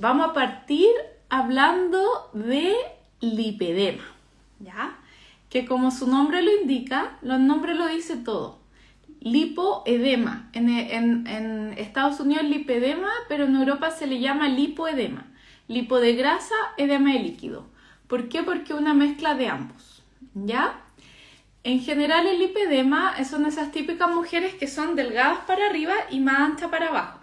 vamos a partir hablando de lipedema, ¿ya? Que como su nombre lo indica, el nombre lo dice todo. Lipoedema. En Estados Unidos lipedema, pero en Europa se le llama lipoedema. Lipo de grasa, edema de líquido. ¿Por qué? Porque es una mezcla de ambos, ¿ya? En general el lipedema son esas típicas mujeres que son delgadas para arriba y más anchas para abajo.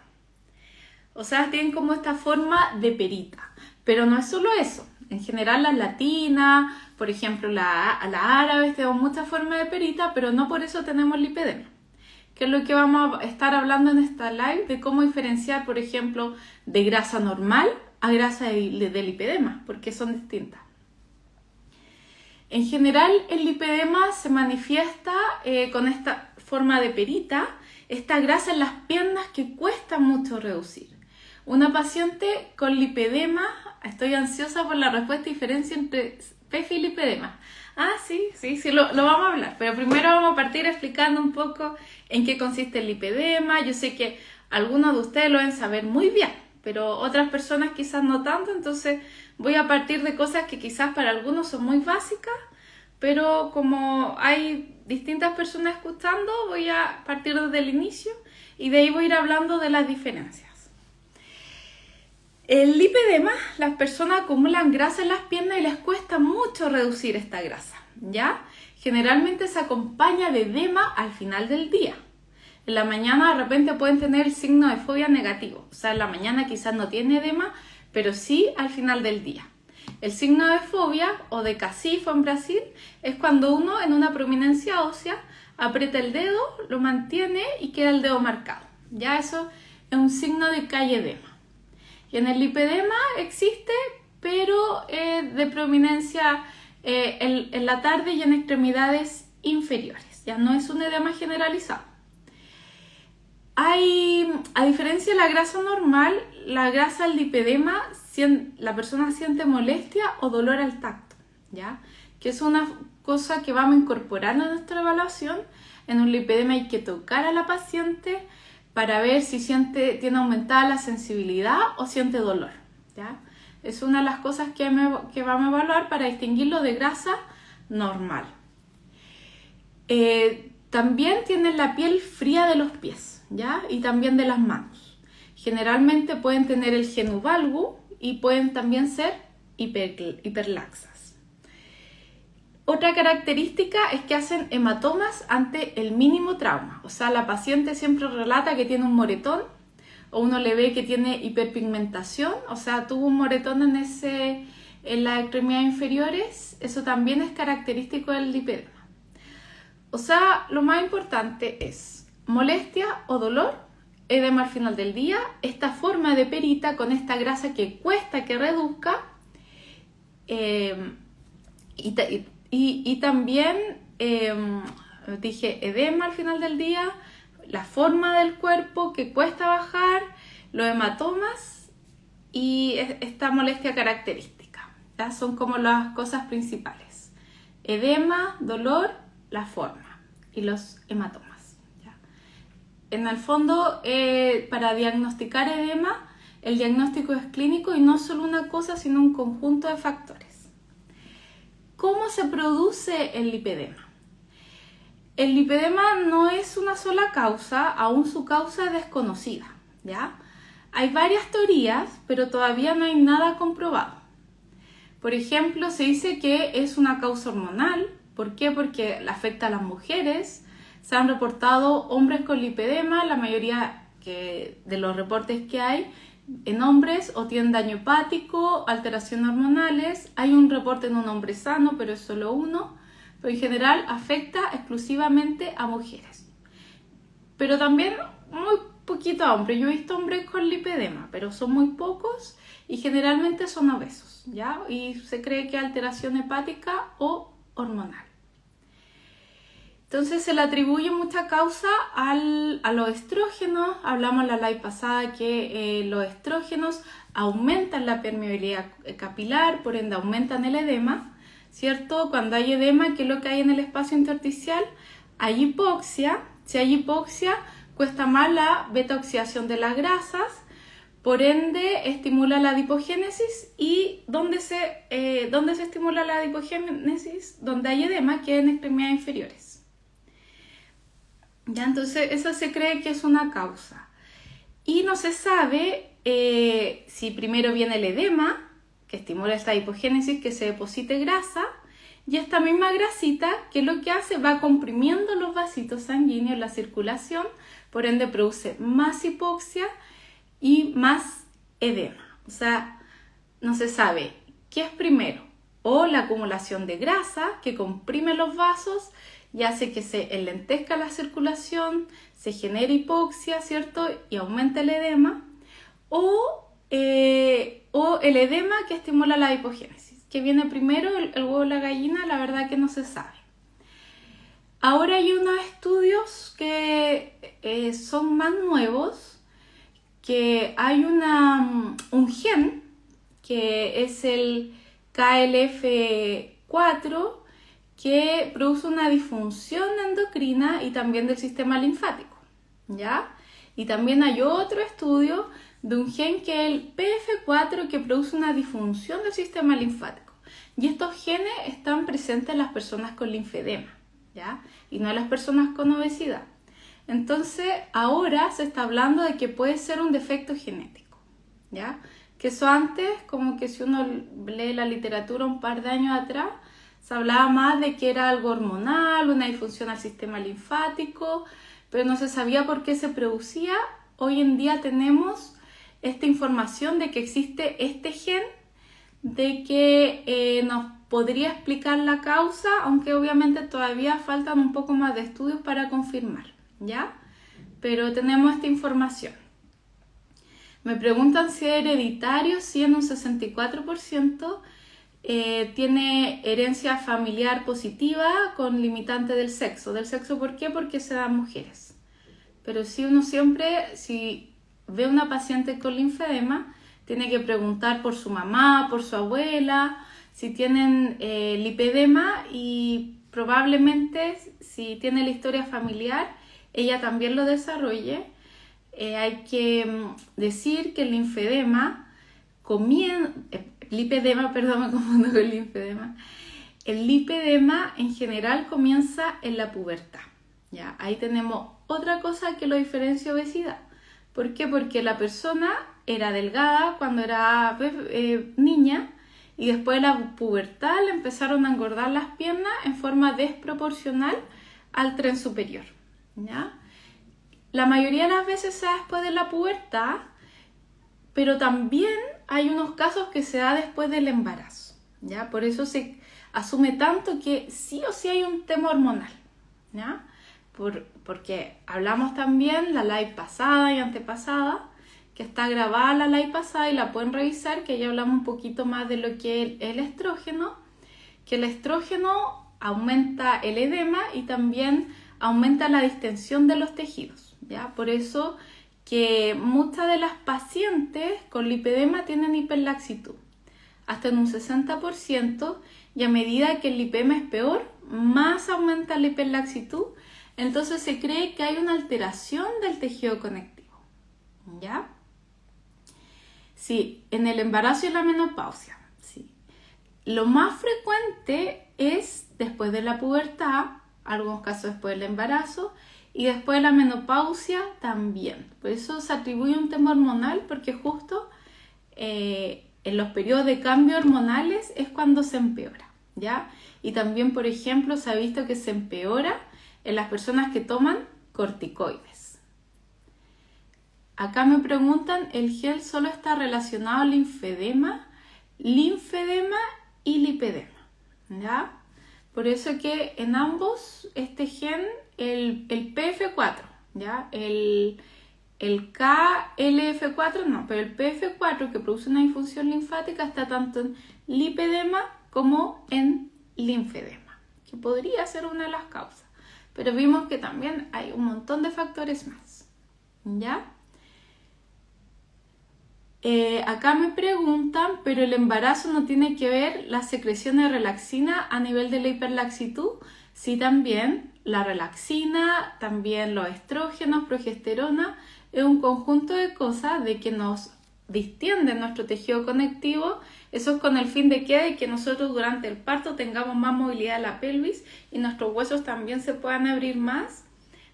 O sea, tienen como esta forma de perita. Pero no es solo eso. En general las latinas, por ejemplo las árabes, tenemos mucha forma de perita, pero no por eso tenemos lipedema. Que es lo que vamos a estar hablando en esta live, de cómo diferenciar, por ejemplo, de grasa normal a grasa de lipedema, porque son distintas. En general, el lipedema se manifiesta con esta forma de perita, esta grasa en las piernas que cuesta mucho reducir. Una paciente con lipedema, estoy ansiosa por la respuesta y diferencia entre PF y lipedema. Ah, sí, lo vamos a hablar, pero primero vamos a partir explicando un poco en qué consiste el lipedema. Yo sé que algunos de ustedes lo deben saber muy bien, pero otras personas quizás no tanto, entonces voy a partir de cosas que quizás para algunos son muy básicas, pero como hay distintas personas escuchando, voy a partir desde el inicio y de ahí voy a ir hablando de las diferencias. El lipedema, las personas acumulan grasa en las piernas y les cuesta mucho reducir esta grasa, ¿ya? Generalmente se acompaña de edema al final del día. En la mañana de repente pueden tener el signo de fobia negativo, o sea, en la mañana quizás no tiene edema, pero sí al final del día. El signo de fobia o de casifo en Brasil es cuando uno en una prominencia ósea aprieta el dedo, lo mantiene y queda el dedo marcado. Ya eso es un signo de que hay edema. Y en el lipedema existe, pero de prominencia en la tarde y en extremidades inferiores. Ya no es un edema generalizado. A diferencia de la grasa normal, la grasa del lipedema, la persona siente molestia o dolor al tacto, ¿ya? Que es una cosa que vamos incorporando en nuestra evaluación. En un lipedema hay que tocar a la paciente para ver si tiene aumentada la sensibilidad o siente dolor, ¿ya? Es una de las cosas que vamos a evaluar para distinguirlo de grasa normal. También tienen la piel fría de los pies, ¿ya? Y también de las manos. Generalmente pueden tener el genu valgus y pueden también ser hiperlaxas. Otra característica es que hacen hematomas ante el mínimo trauma. O sea, la paciente siempre relata que tiene un moretón o uno le ve que tiene hiperpigmentación, o sea, tuvo un moretón en las extremidades inferiores. Eso también es característico del lipedema. O sea, lo más importante es molestia o dolor, edema al final del día, esta forma de perita con esta grasa que cuesta que reduzca y también dije edema al final del día, la forma del cuerpo que cuesta bajar, los hematomas y esta molestia característica, ¿ya? Son como las cosas principales: edema, dolor, la forma y los hematomas, ¿ya? En el fondo, para diagnosticar edema, el diagnóstico es clínico y no solo una cosa, sino un conjunto de factores. ¿Cómo se produce el lipedema? El lipedema no es una sola causa, aún su causa es desconocida, ¿ya? Hay varias teorías, pero todavía no hay nada comprobado. Por ejemplo, se dice que es una causa hormonal. ¿Por qué? Porque afecta a las mujeres. Se han reportado hombres con lipedema, la mayoría de los reportes que hay en hombres o tienen daño hepático, alteraciones hormonales. Hay un reporte en un hombre sano, pero es solo uno. Pero en general afecta exclusivamente a mujeres. Pero también muy poquito a hombres. Yo he visto hombres con lipedema, pero son muy pocos y generalmente son obesos, ¿ya? Y se cree que es alteración hepática o hormonal. Entonces se le atribuye mucha causa a los estrógenos. Hablamos en la live pasada que los estrógenos aumentan la permeabilidad capilar, por ende aumentan el edema, ¿cierto? Cuando hay edema, ¿qué es lo que hay en el espacio intersticial? Hay hipoxia. Si hay hipoxia, cuesta más la beta oxidación de las grasas, Por ende, estimula la adipogénesis. ¿Y dónde se estimula la adipogénesis? Donde hay edema, que es en extremidades inferiores. ¿Ya? Entonces, esa se cree que es una causa. Y no se sabe si primero viene el edema, que estimula esta adipogénesis, que se deposite grasa, y esta misma grasita, que lo que hace, va comprimiendo los vasitos sanguíneos en la circulación, por ende produce más hipoxia y más edema. O sea, no se sabe qué es primero, o la acumulación de grasa que comprime los vasos y hace que se enlentezca la circulación, se genere hipoxia, ¿cierto? Y aumenta el edema, o el edema que estimula la adipogénesis. ¿Qué viene primero, el huevo o la gallina? La verdad que no se sabe. Ahora hay unos estudios que son más nuevos, que hay un gen que es el KLF4 que produce una disfunción endocrina y también del sistema linfático, ¿ya? Y también hay otro estudio de un gen que es el PF4 que produce una disfunción del sistema linfático. Y estos genes están presentes en las personas con linfedema, ¿ya? Y no en las personas con obesidad. Entonces, ahora se está hablando de que puede ser un defecto genético, ¿ya? Que eso antes, como que si uno lee la literatura un par de años atrás, se hablaba más de que era algo hormonal, una disfunción al sistema linfático, pero no se sabía por qué se producía. Hoy en día tenemos esta información de que existe este gen, de que nos podría explicar la causa, aunque obviamente todavía faltan un poco más de estudios para confirmar, ¿ya? Pero tenemos esta información. Me preguntan si es hereditario. Sí, en un 64%. Tiene herencia familiar positiva con limitante del sexo. ¿Del sexo por qué? Porque se dan mujeres. Pero si uno siempre, si ve una paciente con linfedema, tiene que preguntar por su mamá, por su abuela, si tienen lipedema, y probablemente si tiene la historia familiar, ella también lo desarrolle. Hay que decir que el linfedema lipedema, perdón, me confundo con linfedema. El lipedema en general comienza en la pubertad, ¿ya? Ahí tenemos otra cosa que lo diferencia de obesidad. ¿Por qué? Porque la persona era delgada cuando era niña, y después de la pubertad le empezaron a engordar las piernas en forma desproporcional al tren superior, ¿ya? La mayoría de las veces se da después de la pubertad, pero también hay unos casos que se da después del embarazo, ¿ya? Por eso se asume tanto que sí o sí hay un tema hormonal, ¿ya? Porque hablamos también la live pasada y antepasada, que está grabada la live pasada y la pueden revisar, que ya hablamos un poquito más de lo que es el estrógeno, que el estrógeno aumenta el edema y también aumenta la distensión de los tejidos, ¿ya? Por eso que muchas de las pacientes con lipedema tienen hiperlaxitud, hasta en un 60%, y a medida que el lipedema es peor, más aumenta la hiperlaxitud. Entonces se cree que hay una alteración del tejido conectivo, ¿ya? Sí, en el embarazo y la menopausia, sí. Lo más frecuente es después de la pubertad, algunos casos después del embarazo, y después de la menopausia también. Por eso se atribuye un tema hormonal, porque justo en los periodos de cambio hormonales es cuando se empeora, ¿ya? Y también, por ejemplo, se ha visto que se empeora en las personas que toman corticoides. Acá me preguntan, ¿el gel solo está relacionado al linfedema y lipedema? ¿Ya? Por eso que en ambos este gen, el PF4, ¿ya? El KLF4 no, pero el PF4 que produce una disfunción linfática está tanto en lipedema como en linfedema, que podría ser una de las causas. Pero vimos que también hay un montón de factores más, ¿ya? Acá me preguntan, ¿pero el embarazo no tiene que ver la secreción de relaxina a nivel de la hiperlaxitud? Sí, también. La relaxina, también los estrógenos, progesterona, es un conjunto de cosas de que nos distienden nuestro tejido conectivo. Eso es con el fin de que nosotros durante el parto tengamos más movilidad de la pelvis y nuestros huesos también se puedan abrir más,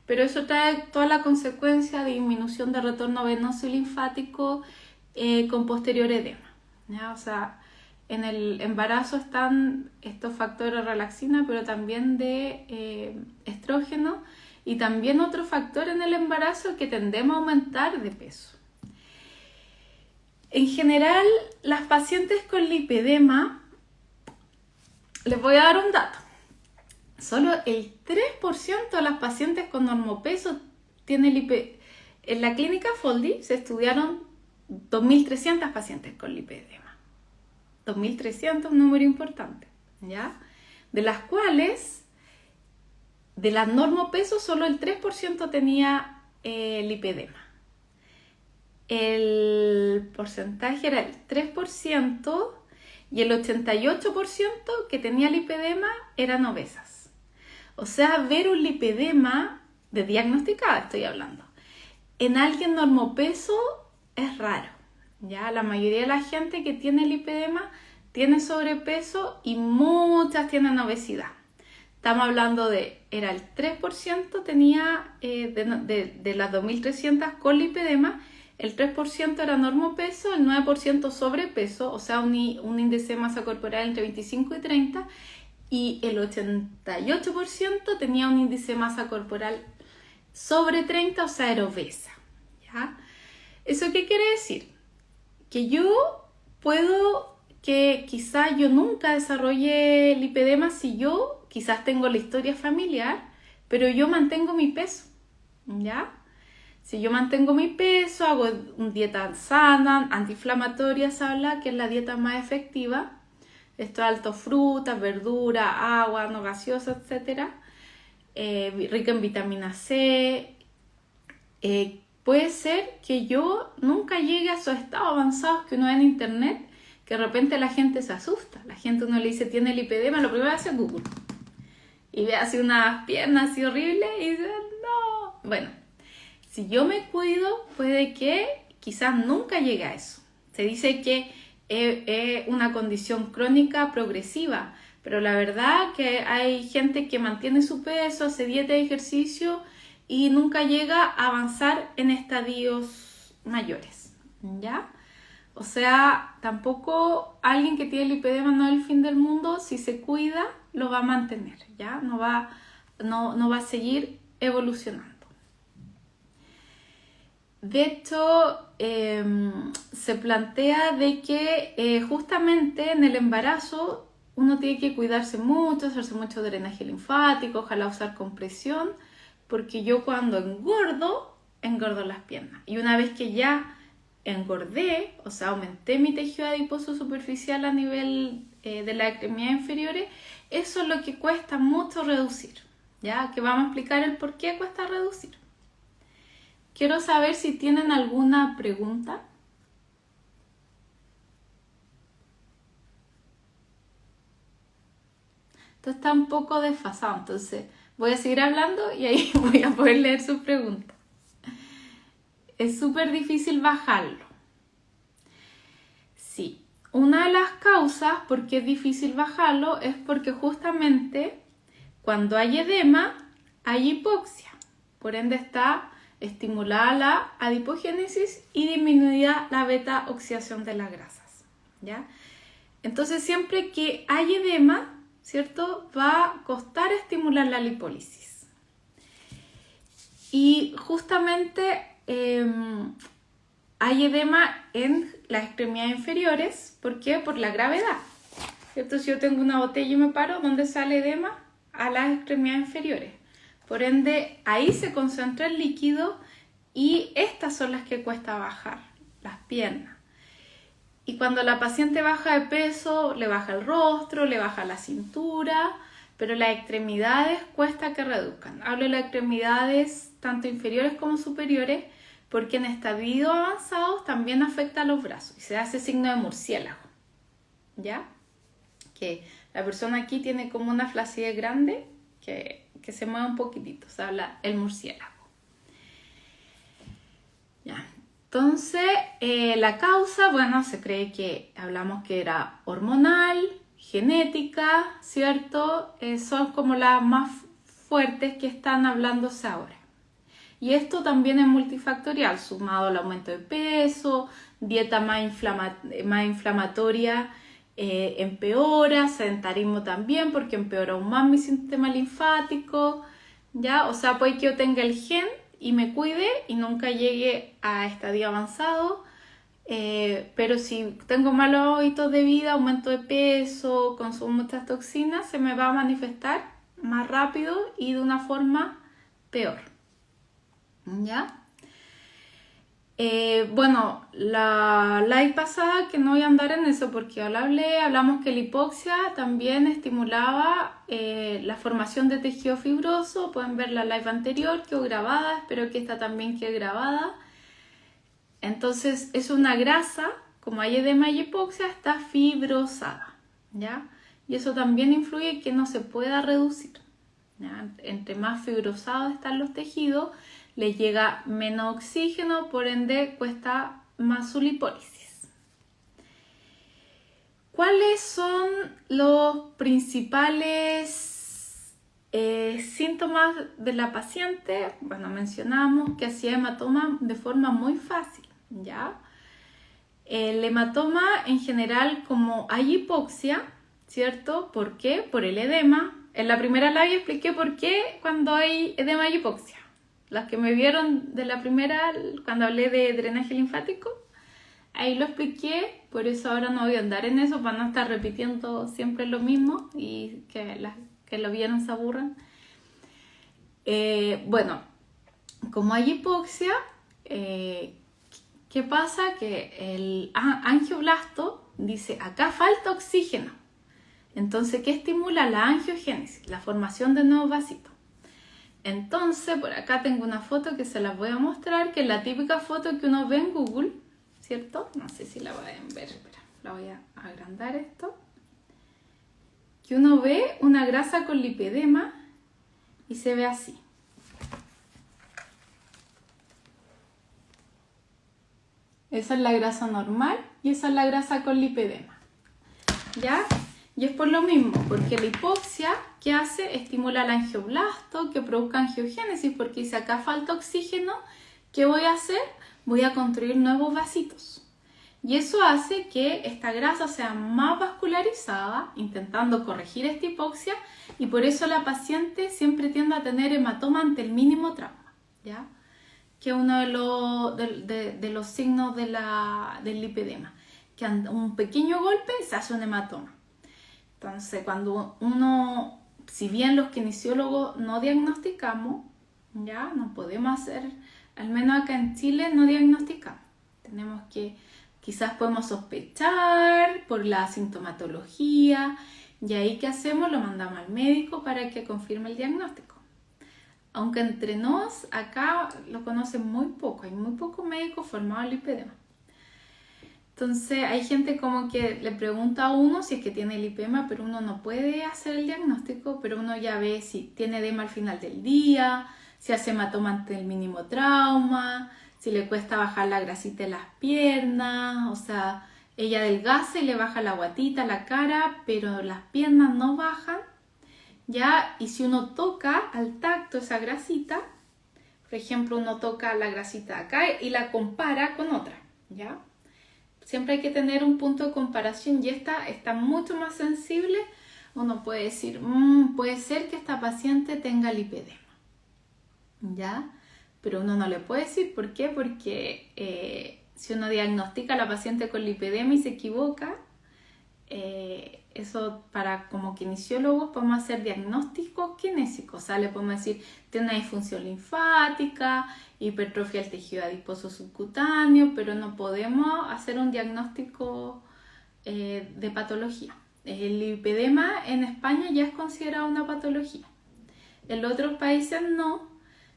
pero eso trae toda la consecuencia de disminución de retorno venoso y linfático con posterior edema, ¿ya? O sea, en el embarazo están estos factores de relaxina, pero también de estrógeno, y también otro factor en el embarazo que tendemos a aumentar de peso. En general, las pacientes con lipedema, les voy a dar un dato. Solo el 3% de las pacientes con normopeso tiene lipedema. En la clínica Foldi se estudiaron 2.300 pacientes con lipedema. 2.300, un número importante, ¿ya? De las cuales, de las normopesos, solo el 3% tenía lipedema. El porcentaje era el 3% y el 88% que tenía lipedema eran obesas. O sea, ver un lipedema de diagnosticada, estoy hablando, en alguien normopeso es raro, ¿ya? La mayoría de la gente que tiene lipedema tiene sobrepeso y muchas tienen obesidad. Estamos hablando era el 3% tenía de las 2.300 con lipedema, el 3% era normopeso, el 9% sobrepeso, o sea, un índice de masa corporal entre 25 y 30, y el 88% tenía un índice de masa corporal sobre 30, o sea, era obesa, ¿ya? ¿Eso qué quiere decir? Que que quizás yo nunca desarrolle lipedema si yo quizás tengo la historia familiar, pero yo mantengo mi peso, ¿ya? Si yo mantengo mi peso, hago una dieta sana, antiinflamatoria, se habla que es la dieta más efectiva. Esto es alto frutas, verduras, agua, no gaseosa, etc. Rica en vitamina C. Puede ser que yo nunca llegue a esos estados avanzados que uno ve en internet, que de repente la gente se asusta. La gente, uno le dice, tiene lipedema, lo primero que hace es Google. Y ve así unas piernas así horribles y dice, no. Bueno, si yo me cuido, puede que quizás nunca llegue a eso. Se dice que es una condición crónica progresiva, pero la verdad que hay gente que mantiene su peso, hace dieta y ejercicio y nunca llega a avanzar en estadios mayores, ¿ya? O sea, tampoco alguien que tiene lipedema no es el fin del mundo. Si se cuida, lo va a mantener, ¿ya? No va a seguir evolucionando. De hecho, se plantea de que justamente en el embarazo uno tiene que cuidarse mucho, hacerse mucho drenaje linfático, ojalá usar compresión, porque yo cuando engordo las piernas. Y una vez que ya engordé, o sea, aumenté mi tejido adiposo superficial a nivel de las extremidades inferiores, eso es lo que cuesta mucho reducir, ¿ya? Que vamos a explicar el por qué cuesta reducir. Quiero saber si tienen alguna pregunta. Esto está un poco desfasado, entonces voy a seguir hablando y ahí voy a poder leer sus preguntas. Es súper difícil bajarlo. Sí, una de las causas por qué es difícil bajarlo es porque justamente cuando hay edema hay hipoxia. Por ende está estimulada la adipogénesis y disminuida la beta oxidación de las grasas, ¿ya? Entonces siempre que hay edema, ¿cierto? Va a costar estimular la lipólisis. Y justamente hay edema en las extremidades inferiores. ¿Por qué? Por la gravedad, ¿cierto? Si yo tengo una botella y me paro, ¿dónde sale edema? A las extremidades inferiores. Por ende, ahí se concentra el líquido y estas son las que cuesta bajar, las piernas. Y cuando la paciente baja de peso, le baja el rostro, le baja la cintura, pero las extremidades cuesta que reduzcan. Hablo de las extremidades tanto inferiores como superiores, porque en estadios avanzados también afecta a los brazos y se hace signo de murciélago, ¿ya? Que la persona aquí tiene como una flacidez grande que se mueve un poquitito, se habla el murciélago. Ya. Entonces, la causa, bueno, se cree que hablamos que era hormonal, genética, ¿cierto? Son como las más fuertes que están hablándose ahora. Y esto también es multifactorial, sumado al aumento de peso, dieta más inflamatoria empeora, sedentarismo también, porque empeora aún más mi sistema linfático, ¿ya? O sea, puede que yo tenga el gen y me cuide y nunca llegue a estadio avanzado, pero si tengo malos hábitos de vida, aumento de peso, consumo muchas toxinas, se me va a manifestar más rápido y de una forma peor, ¿ya? Bueno, la live pasada, que no voy a andar en eso porque ya lo hablamos que la hipoxia también estimulaba la formación de tejido fibroso. Pueden ver la live anterior, quedó grabada, espero que esta también quede grabada. Entonces es una grasa, como hay edema y hipoxia, está fibrosada, ¿ya? Y eso también influye en que no se pueda reducir, ¿ya? Entre más fibrosados están los tejidos, les llega menos oxígeno, por ende cuesta más su lipólisis. ¿Cuáles son los principales síntomas de la paciente? Bueno, mencionamos que hacía hematoma de forma muy fácil, ¿ya? El hematoma en general, como hay hipoxia, ¿cierto? ¿Por qué? Por el edema. En la primera live expliqué por qué cuando hay edema y hipoxia. Las que me vieron de la primera, cuando hablé de drenaje linfático, ahí lo expliqué, por eso ahora no voy a andar en eso, para no estar repitiendo siempre lo mismo y que las que lo vieron se aburran. Bueno, como hay hipoxia, ¿qué pasa? Que el angioblasto dice, acá falta oxígeno. Entonces, ¿qué estimula? La angiogénesis, la formación de nuevos vasitos. Entonces, por acá tengo una foto que se las voy a mostrar, que es la típica foto que uno ve en Google, ¿cierto? No sé si la pueden ver, espera, la voy a agrandar esto. Que uno ve una grasa con lipedema y se ve así. Esa es la grasa normal y esa es la grasa con lipedema, ¿ya? Y es por lo mismo, porque la hipoxia, ¿qué hace? Estimula el angioblasto que produzca angiogénesis, porque si acá falta oxígeno, ¿qué voy a hacer? Voy a construir nuevos vasitos. Y eso hace que esta grasa sea más vascularizada, intentando corregir esta hipoxia, y por eso la paciente siempre tiende a tener hematoma ante el mínimo trauma, ¿ya? Que es uno de los signos del lipedema, que ante un pequeño golpe se hace un hematoma. Entonces, cuando uno, si bien los kinesiólogos no diagnosticamos, ya no podemos hacer, al menos acá en Chile no diagnosticamos. Tenemos que, quizás podemos sospechar por la sintomatología, y ahí ¿qué hacemos? Lo mandamos al médico para que confirme el diagnóstico. Aunque entre nos, acá lo conocen muy poco, hay muy pocos médicos formados en lipedema. Entonces hay gente como que le pregunta a uno si es que tiene lipedema, pero uno no puede hacer el diagnóstico, pero uno ya ve si tiene edema al final del día, si hace hematoma ante el mínimo trauma, si le cuesta bajar la grasita de las piernas, o sea, ella adelgaza y le baja la guatita, la cara, pero las piernas no bajan, ¿ya? Y si uno toca al tacto esa grasita, por ejemplo, uno toca la grasita acá y la compara con otra, ¿ya? Siempre hay que tener un punto de comparación y esta está mucho más sensible. Uno puede decir, puede ser que esta paciente tenga lipedema, ¿ya? Pero uno no le puede decir, ¿por qué? Porque si uno diagnostica a la paciente con lipedema y se equivoca, eso para como kinesiólogos podemos hacer diagnósticos kinésicos, o sea, le podemos decir, tiene una disfunción linfática, hipertrofia del tejido adiposo subcutáneo, pero no podemos hacer un diagnóstico de patología. El lipedema en España ya es considerado una patología. En otros países no,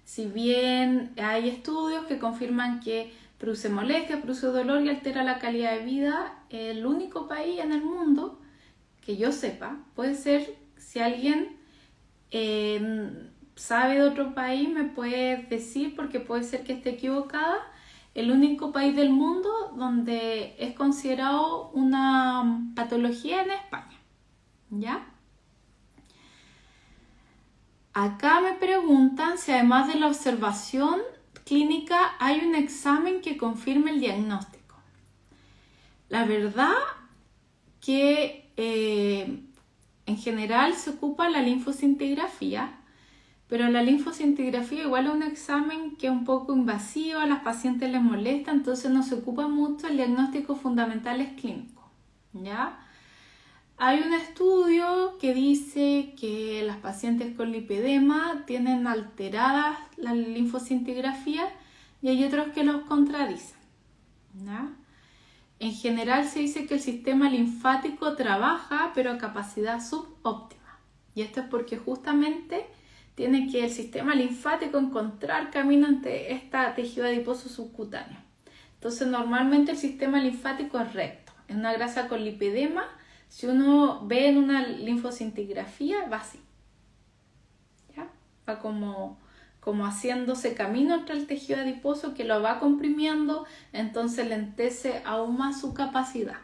si bien hay estudios que confirman que produce molestia, produce dolor y altera la calidad de vida, el único país en el mundo que yo sepa, puede ser, si alguien sabe de otro país me puede decir, porque puede ser que esté equivocada, el único país del mundo donde es considerado una patología en España. ¿Ya? Acá me preguntan si además de la observación clínica hay un examen que confirme el diagnóstico. La verdad que en general se ocupa la linfocintigrafía, pero la linfocintigrafía igual es un examen que es un poco invasivo, a las pacientes les molesta, entonces no se ocupa mucho el diagnóstico fundamental es clínico, ¿ya? Hay un estudio que dice que las pacientes con lipedema tienen alteradas la linfocintigrafía y hay otros que los contradicen, ¿ya? En general se dice que el sistema linfático trabaja pero a capacidad subóptima y esto es porque justamente tiene que el sistema linfático encontrar camino ante este tejido adiposo subcutáneo. Entonces normalmente el sistema linfático es recto. En una grasa con lipedema, si uno ve en una linfocintigrafía, va así. ¿Ya? Va como haciéndose camino entre el tejido adiposo que lo va comprimiendo, entonces lentece aún más su capacidad.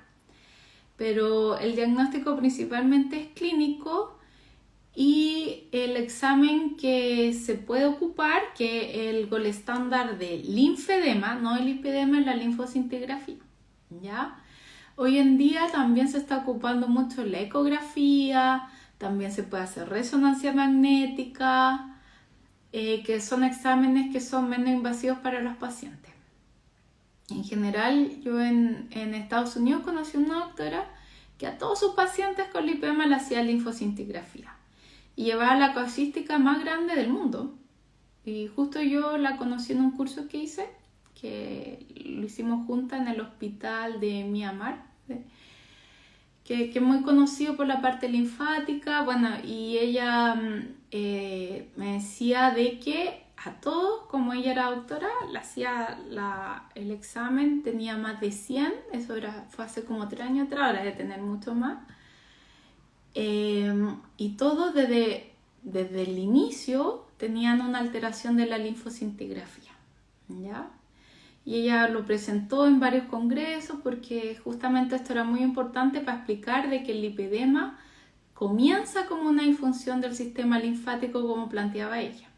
Pero el diagnóstico principalmente es clínico y el examen que se puede ocupar, que es el gold estándar de linfedema, no el lipedema, es la linfocintigrafía. ¿Ya? Hoy en día también se está ocupando mucho la ecografía, también se puede hacer resonancia magnética, que son exámenes que son menos invasivos para los pacientes. En general, yo en Estados Unidos conocí una doctora que a todos sus pacientes con lipedema le hacía linfocintigrafía y llevaba la casuística más grande del mundo. Y justo yo la conocí en un curso que hice, que lo hicimos juntas en el hospital de Myanmar, que es muy conocido por la parte linfática. Bueno, y ella me decía de que a todos, como ella era doctora, le hacía el examen, tenía más de 100, eso fue hace como 3 años atrás, ahora debe tener mucho más. Y todos desde el inicio tenían una alteración de la linfocintigrafía, ¿ya? Y ella lo presentó en varios congresos porque justamente esto era muy importante para explicar de que el lipedema comienza como una disfunción del sistema linfático como planteaba ella,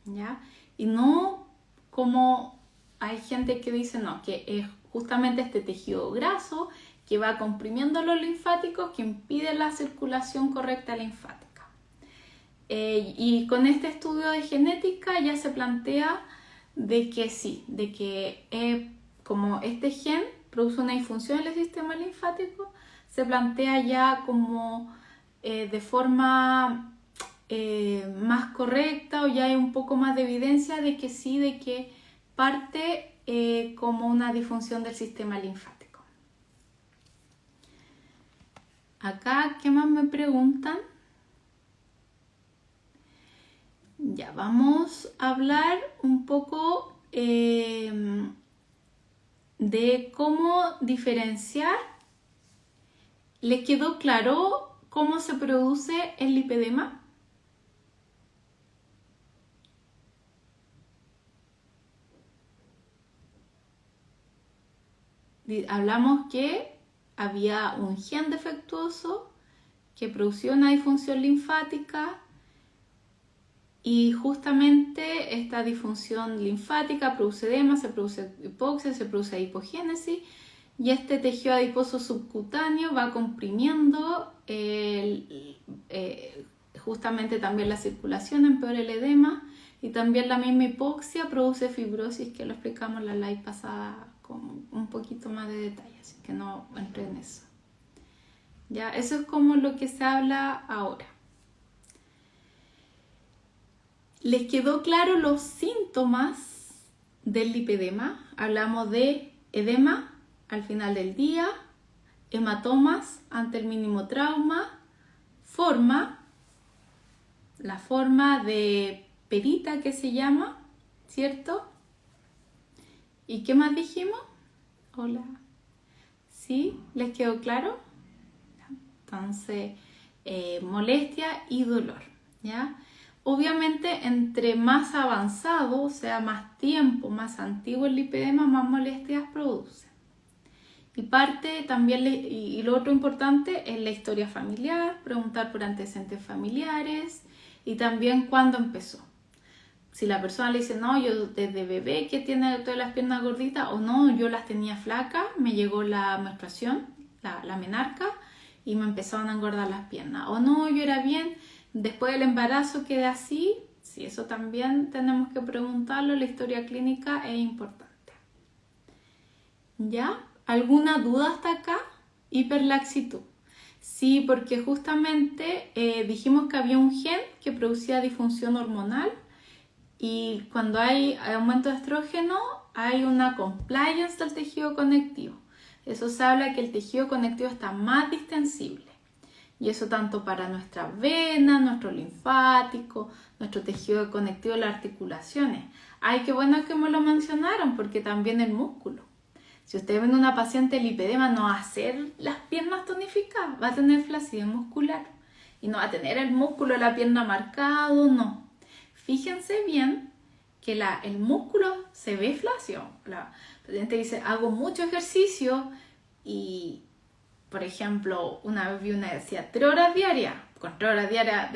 ¿ya? Y no como hay gente que dice no, que es justamente este tejido graso que va comprimiendo los linfáticos que impide la circulación correcta linfática. Y con este estudio de genética ya se plantea de que sí, de que como este gen produce una disfunción en el sistema linfático, se plantea ya como de forma más correcta, o ya hay un poco más de evidencia de que sí, de que parte como una disfunción del sistema linfático. Acá, ¿qué más me preguntan? Ya, vamos a hablar un poco de cómo diferenciar. ¿Les quedó claro cómo se produce el lipedema? Hablamos que había un gen defectuoso que producía una disfunción linfática. Y justamente esta disfunción linfática produce edema, se produce hipoxia, se produce hipogénesis y este tejido adiposo subcutáneo va comprimiendo justamente también la circulación, empeora el edema y también la misma hipoxia produce fibrosis, que lo explicamos en la live pasada con un poquito más de detalle, así que no entré en eso. Ya, eso es como lo que se habla ahora. ¿Les quedó claro los síntomas del lipedema? Hablamos de edema al final del día, hematomas ante el mínimo trauma, la forma de perita que se llama, ¿cierto? ¿Y qué más dijimos? Hola. ¿Sí? ¿Les quedó claro? Entonces, molestia y dolor, ¿ya? obviamente entre más avanzado, o sea, más tiempo, más antiguo el lipedema, más molestias produce. Y parte también, y lo otro importante es la historia familiar, preguntar por antecedentes familiares y también cuándo empezó. Si la persona le dice, no, yo desde bebé que tiene todas las piernas gorditas, o no, yo las tenía flacas, me llegó la menstruación, la menarca, y me empezaron a engordar las piernas. O no, yo era bien, después del embarazo quedé así. Sí, eso también tenemos que preguntarlo, la historia clínica es importante. ¿Ya? ¿Alguna duda hasta acá? Hiperlaxitud. Sí, porque justamente dijimos que había un gen que producía disfunción hormonal y cuando hay aumento de estrógeno hay una compliance del tejido conectivo. Eso se habla que el tejido conectivo está más distensible. Y eso tanto para nuestras venas, nuestro linfático, nuestro tejido conectivo, las articulaciones. Ay, qué bueno que me lo mencionaron, porque también el músculo. Si usted ve una paciente lipedema, no va a hacer las piernas tonificadas, va a tener flacidez muscular. Y no va a tener el músculo de la pierna marcado, no. Fíjense bien que el músculo se ve flácido. La paciente dice, hago mucho ejercicio y, por ejemplo, una vez vi una que decía 3 horas diarias. Con 3 horas diarias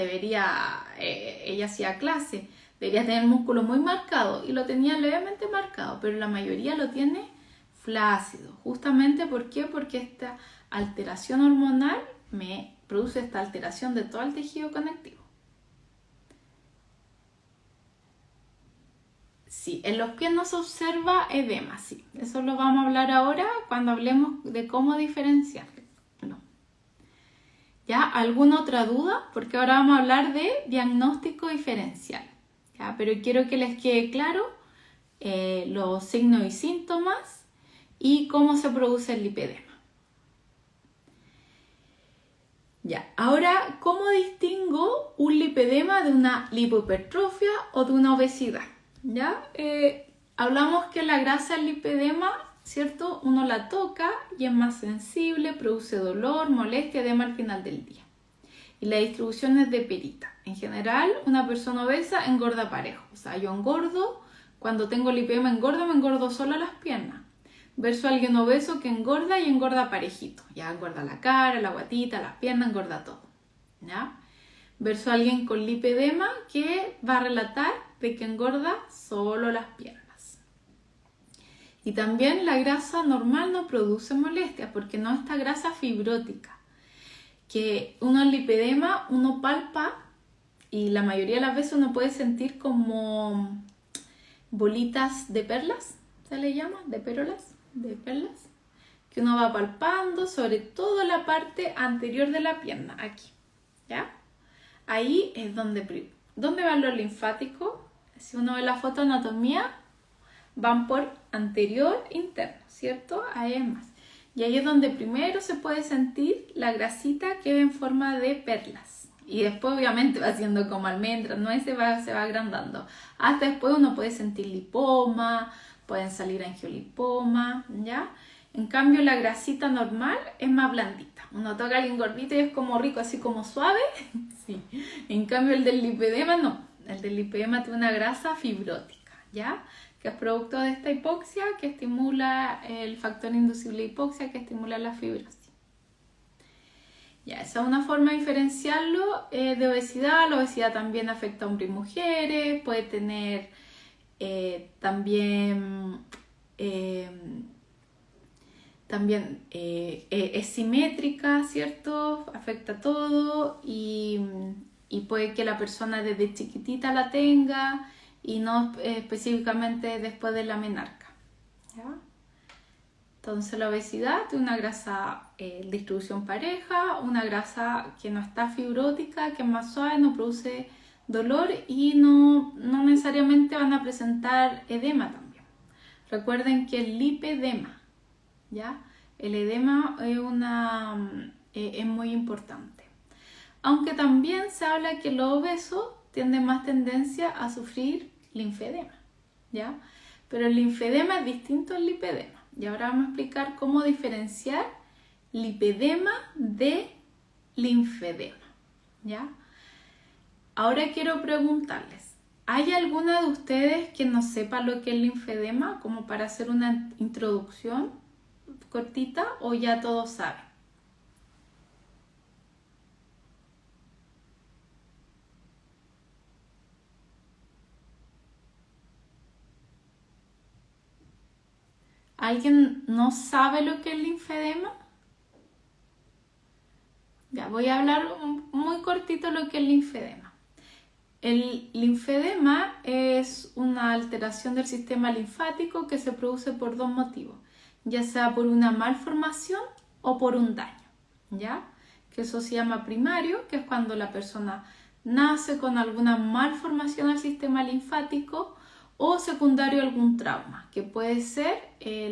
ella hacía clase, debería tener el músculo muy marcado y lo tenía levemente marcado, pero la mayoría lo tiene flácido. Justamente, ¿por qué? Porque esta alteración hormonal me produce esta alteración de todo el tejido conectivo. Sí, en los pies no se observa edema, sí. Eso lo vamos a hablar ahora cuando hablemos de cómo diferenciarlo. ¿Ya? ¿Alguna otra duda? Porque ahora vamos a hablar de diagnóstico diferencial. ¿Ya? Pero quiero que les quede claro los signos y síntomas y cómo se produce el lipedema. Ya, ahora, ¿cómo distingo un lipedema de una lipohipertrofia o de una obesidad? ¿Ya? Hablamos que la grasa del lipedema, ¿cierto? Uno la toca y es más sensible, produce dolor, molestia, edema al final del día. Y la distribución es de perita. En general, una persona obesa engorda parejo. O sea, yo engordo, cuando tengo lipedema me engordo solo las piernas. Versus alguien obeso que engorda y engorda parejito. Ya engorda la cara, la guatita, las piernas, engorda todo. ¿Ya? Versus alguien con lipedema que va a relatar de que engorda solo las piernas. Y también la grasa normal no produce molestias porque no es esta grasa fibrótica. Que uno en lipedema, uno palpa y la mayoría de las veces uno puede sentir como bolitas de perlas, ¿se le llama? De pérolas, de perlas, que uno va palpando, sobre todo la parte anterior de la pierna, aquí, ¿ya? Ahí es donde van los linfáticos. Si uno ve la fotoanatomía, van por anterior interno, ¿cierto? Ahí es más. Y ahí es donde primero se puede sentir la grasita que es en forma de perlas. Y después obviamente va haciendo como almendras, ¿no? Se va agrandando. Hasta después uno puede sentir lipoma, pueden salir angiolipoma, ¿ya? En cambio la grasita normal es más blandita. Uno toca a alguien gordito y es como rico, así como suave. Sí. En cambio el del lipedema no. El del lipedema tiene una grasa fibrótica, ¿ya? Que es producto de esta hipoxia que estimula el factor inducible de hipoxia que estimula la fibrosis. Ya, esa es una forma de diferenciarlo de obesidad. La obesidad también afecta a hombres y mujeres, puede tener también es simétrica, ¿cierto? Afecta a todo y puede que la persona desde chiquitita la tenga y no específicamente después de la menarca, ¿ya? Entonces la obesidad tiene una grasa de distribución pareja, una grasa que no está fibrótica, que es más suave, no produce dolor y no necesariamente van a presentar edema también. Recuerden que el lipedema, ¿ya? El edema es muy importante. Aunque también se habla que los obesos tienen más tendencia a sufrir linfedema, ¿ya? Pero el linfedema es distinto al lipedema. Y ahora vamos a explicar cómo diferenciar lipedema de linfedema, ¿ya? Ahora quiero preguntarles, ¿hay alguna de ustedes que no sepa lo que es linfedema, como para hacer una introducción cortita, o ya todos saben? ¿Alguien no sabe lo que es linfedema? Ya, voy a hablar muy cortito lo que es linfedema. El linfedema es una alteración del sistema linfático que se produce por dos motivos, ya sea por una malformación o por un daño, ¿ya? Que eso se llama primario, que es cuando la persona nace con alguna malformación al sistema linfático, o secundario algún trauma, que puede ser,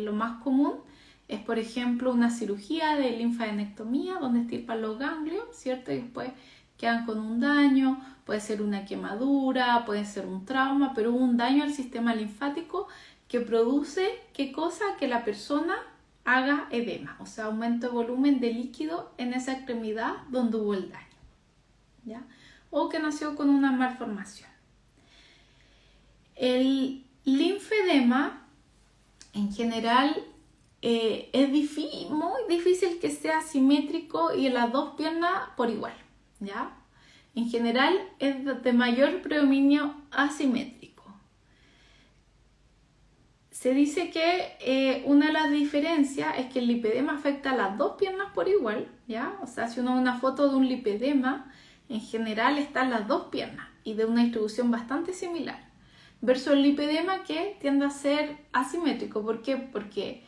lo más común es, por ejemplo, una cirugía de linfadenectomía donde extirpan los ganglios, ¿cierto? Y después quedan con un daño, puede ser una quemadura, puede ser un trauma, pero hubo un daño al sistema linfático que produce, ¿qué cosa? Que la persona haga edema, o sea, aumento de volumen de líquido en esa extremidad donde hubo el daño, ¿ya? O que nació con una malformación. El linfedema, en general, es muy difícil que sea simétrico y en las dos piernas por igual, ¿ya? En general es de mayor predominio asimétrico. Se dice que una de las diferencias es que el lipedema afecta a las dos piernas por igual, ¿ya? O sea, si uno ve una foto de un lipedema, en general están las dos piernas y de una distribución bastante similar. Versus el lipedema que tiende a ser asimétrico. ¿Por qué? Porque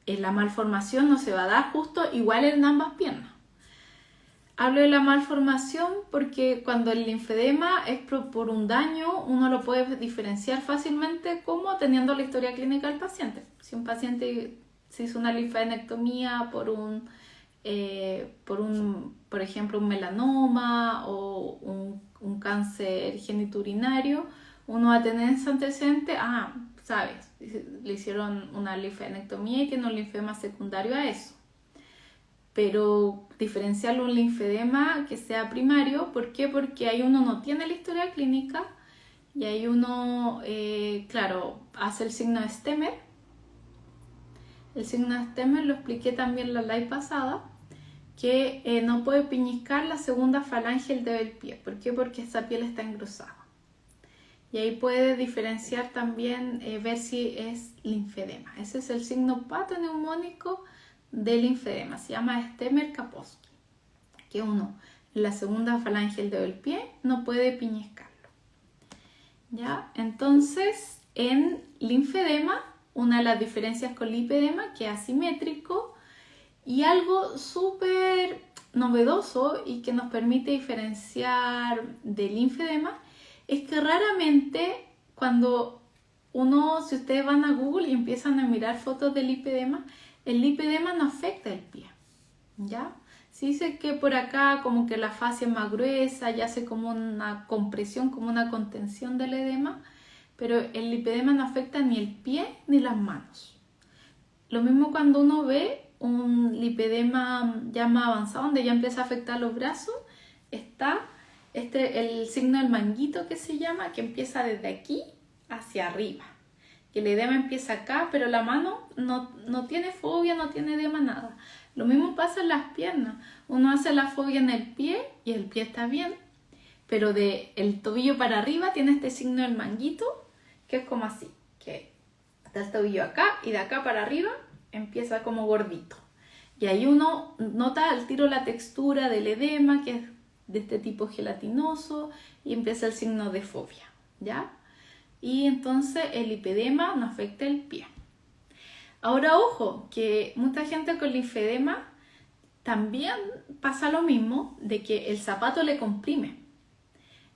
la malformación no se va a dar justo igual en ambas piernas. Hablo de la malformación porque cuando el linfedema es por un daño, uno lo puede diferenciar fácilmente como teniendo la historia clínica del paciente. Si un paciente se hizo una linfadenectomía por ejemplo, un melanoma o un cáncer genitourinario, uno va a tener ese antecedente, sabes, le hicieron una linfadenectomía y tiene un linfedema secundario a eso. Pero diferenciar un linfedema que sea primario, ¿por qué? Porque ahí uno no tiene la historia clínica y ahí uno, claro, hace el signo de Stemmer. El signo de Stemmer lo expliqué también la live pasada, que no puede piñiscar la segunda falange del dedo del pie. ¿Por qué? Porque esa piel está engrosada. Y ahí puede diferenciar también, ver si es linfedema. Ese es el signo patoneumónico del linfedema. Se llama Stemmer-Kaposi. Que uno, en la segunda falange del dedo del pie, no puede piñiscarlo. ¿Ya? Entonces, en linfedema, una de las diferencias con lipedema, que es asimétrico, y algo súper novedoso y que nos permite diferenciar del linfedema es que raramente cuando si ustedes van a Google y empiezan a mirar fotos del lipedema, el lipedema no afecta el pie, ¿ya? Se dice que por acá como que la fascia es más gruesa y hace como una compresión, como una contención del edema, pero el lipedema no afecta ni el pie ni las manos. Lo mismo cuando uno ve un lipedema ya más avanzado, donde ya empieza a afectar los brazos, está el signo del manguito que se llama, que empieza desde aquí hacia arriba. Que el edema empieza acá, pero la mano no tiene fobia, no tiene edema, nada. Lo mismo pasa en las piernas. Uno hace la fobia en el pie y el pie está bien, pero del tobillo para arriba tiene este signo del manguito, que es como así, que está el tobillo acá y de acá para arriba empieza como gordito. Y ahí uno nota al tiro la textura del edema, que es de este tipo gelatinoso, y empieza el signo de fobia, ¿ya? Y entonces el lipedema no afecta el pie. Ahora, ojo, que mucha gente con linfedema también pasa lo mismo, de que el zapato le comprime.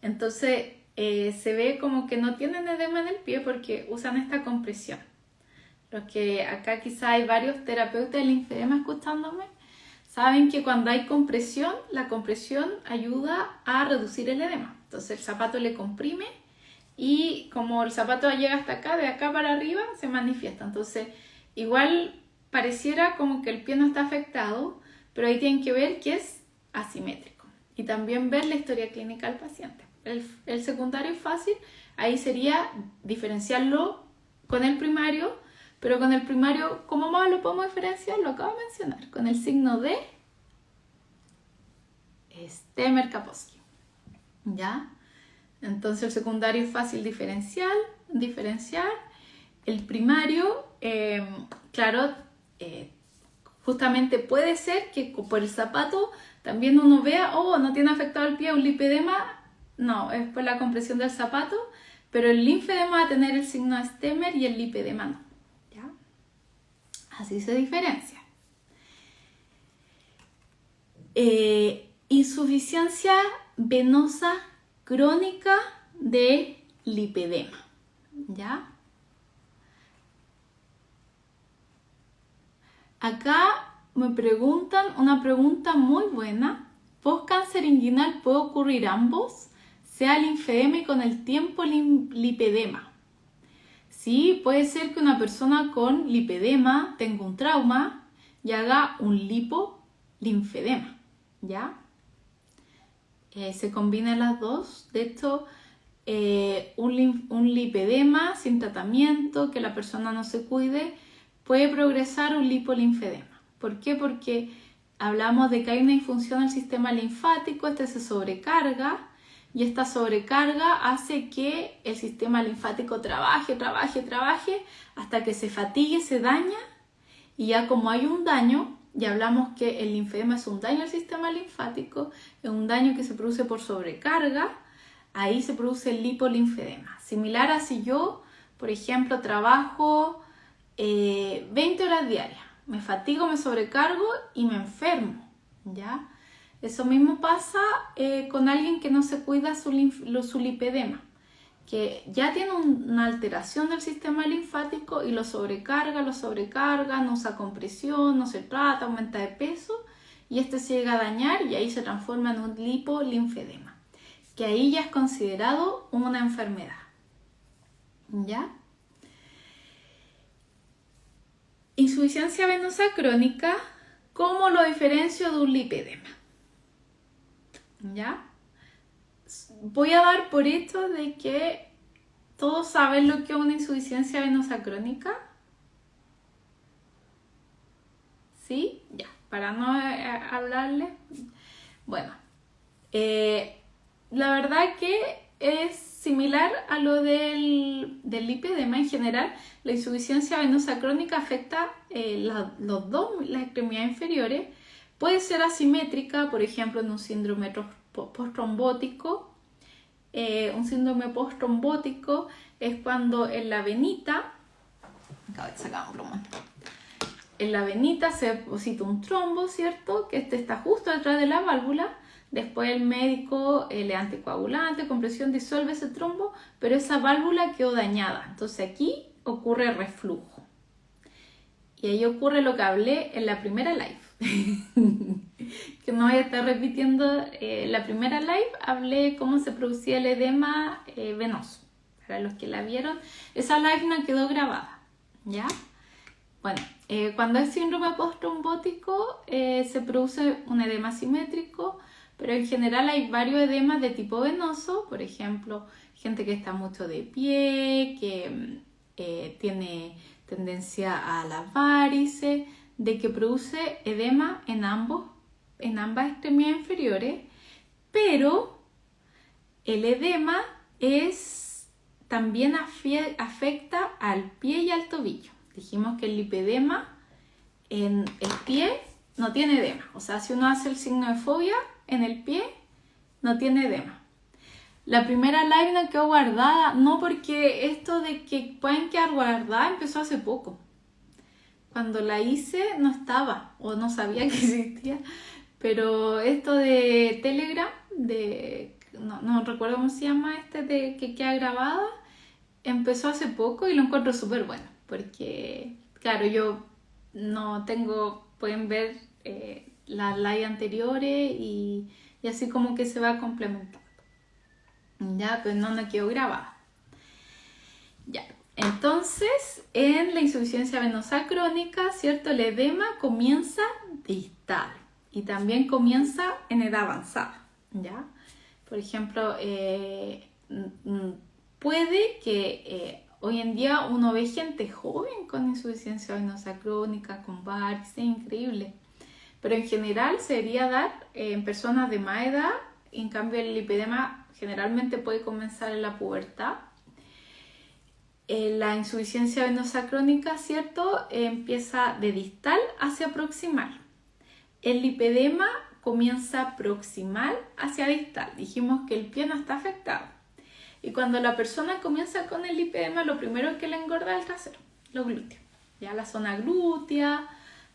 Entonces se ve como que no tienen edema en el pie porque usan esta compresión. Los que acá quizá hay varios terapeutas de linfedema escuchándome, saben que cuando hay compresión, la compresión ayuda a reducir el edema. Entonces el zapato le comprime y como el zapato llega hasta acá, de acá para arriba, se manifiesta. Entonces igual pareciera como que el pie no está afectado, pero ahí tienen que ver que es asimétrico. y también ver la historia clínica del paciente. El secundario es fácil, ahí sería diferenciarlo con el primario, pero con el primario, ¿cómo más lo podemos diferenciar? Lo acabo de mencionar, con el signo de Stemmer-Kaposi, ¿ya? Entonces el secundario es fácil diferenciar. El primario, claro, justamente puede ser que por el zapato también uno vea, oh, no tiene afectado el pie, un lipedema, no, es por la compresión del zapato, pero el linfedema va a tener el signo de Stemmer y el lipedema no, ¿ya? Así se diferencia. Insuficiencia venosa crónica de lipedema, ¿ya? Acá me preguntan una pregunta muy buena. ¿Post-cáncer inguinal puede ocurrir ambos? Sea linfedema y con el tiempo lipedema. Sí, puede ser que una persona con lipedema tenga un trauma y haga un lipolinfedema, ¿ya? Se combinan las dos. De hecho, un lipedema sin tratamiento, que la persona no se cuide, puede progresar un lipolinfedema. ¿Por qué? Porque hablamos de que hay una disfunción del sistema linfático, este se sobrecarga y esta sobrecarga hace que el sistema linfático trabaje hasta que se fatigue, se daña y ya como hay un daño, ya hablamos que el linfedema es un daño al sistema linfático, es un daño que se produce por sobrecarga, ahí se produce el lipolinfedema. Similar a si yo, por ejemplo, trabajo 20 horas diarias, me fatigo, me sobrecargo y me enfermo, ¿ya? Eso mismo pasa con alguien que no se cuida su lipedema, que ya tiene una alteración del sistema linfático y lo sobrecarga, no usa compresión, no se trata, aumenta de peso y este se llega a dañar y ahí se transforma en un lipolinfedema, que ahí ya es considerado una enfermedad, ¿ya? Insuficiencia venosa crónica, ¿cómo lo diferencio de un lipedema? ¿Ya? Voy a dar por hecho de que todos saben lo que es una insuficiencia venosa crónica. ¿Sí? Ya, para no hablarle. Bueno, la verdad que es similar a lo del lipedema en general. La insuficiencia venosa crónica afecta las extremidades inferiores. Puede ser asimétrica, por ejemplo, en un síndrome postrombótico. Un síndrome postrombótico es cuando en la venita, acabo de sacar un plumón, en la venita se deposita un trombo, ¿cierto? Que este está justo detrás de la válvula. Después el médico le da anticoagulante, compresión, disuelve ese trombo, pero esa válvula quedó dañada. Entonces aquí ocurre reflujo. Y ahí ocurre lo que hablé en la primera live. Que no voy a estar repitiendo. La primera live hablé cómo se producía el edema venoso. Para los que la vieron, esa live no quedó grabada, ¿ya? Bueno, cuando es síndrome postrombótico se produce un edema simétrico, pero en general hay varios edemas de tipo venoso. Por ejemplo, gente que está mucho de pie, que tiene tendencia a las varices, de que produce edema en ambas extremidades inferiores, pero el edema también afecta al pie y al tobillo. Dijimos que el lipedema en el pie no tiene edema, o sea, si uno hace el signo de fobia en el pie, no tiene edema. La primera live no quedó guardada, no, porque esto de que pueden quedar guardadas empezó hace poco. Cuando la hice no estaba o no sabía que existía, pero esto de Telegram, no recuerdo cómo se llama de que queda grabada, empezó hace poco y lo encuentro súper bueno, porque claro, yo no tengo, pueden ver las live anteriores y así como que se va complementando. Ya, pues no quedó grabada. Ya. Entonces, en la insuficiencia venosa crónica, ¿cierto? El edema comienza distal y también comienza en edad avanzada, ¿ya? Por ejemplo, puede que hoy en día uno ve gente joven con insuficiencia venosa crónica, con varices, increíble. Pero en general se debería dar en personas de más edad, y en cambio el lipedema generalmente puede comenzar en la pubertad. La insuficiencia venosa crónica, ¿cierto? Empieza de distal hacia proximal. El lipedema comienza proximal hacia distal. Dijimos que el pie no está afectado. Y cuando la persona comienza con el lipedema, lo primero que le engorda es el trasero, los glúteos. Ya la zona glútea,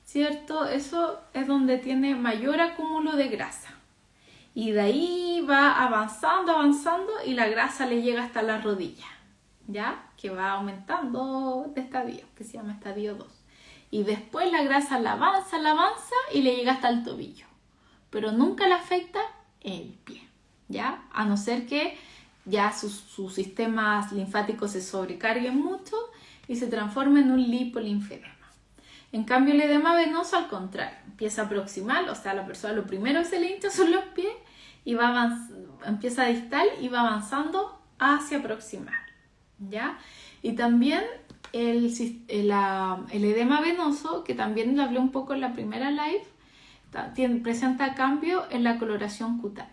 ¿cierto? Eso es donde tiene mayor acúmulo de grasa. Y de ahí va avanzando y la grasa le llega hasta la rodilla, ¿ya? Que va aumentando de estadio, que se llama estadio 2. Y después la grasa la avanza y le llega hasta el tobillo. Pero nunca le afecta el pie, ¿ya? A no ser que ya sus sistemas linfáticos se sobrecarguen mucho y se transforme en un lipolinfedema. En cambio, el edema venoso, al contrario, empieza proximal, o sea, la persona lo primero que se le hincha son los pies y empieza distal y va avanzando hacia proximal, ¿ya? Y también el edema venoso, que también lo hablé un poco en la primera live, presenta cambio en la coloración cutánea.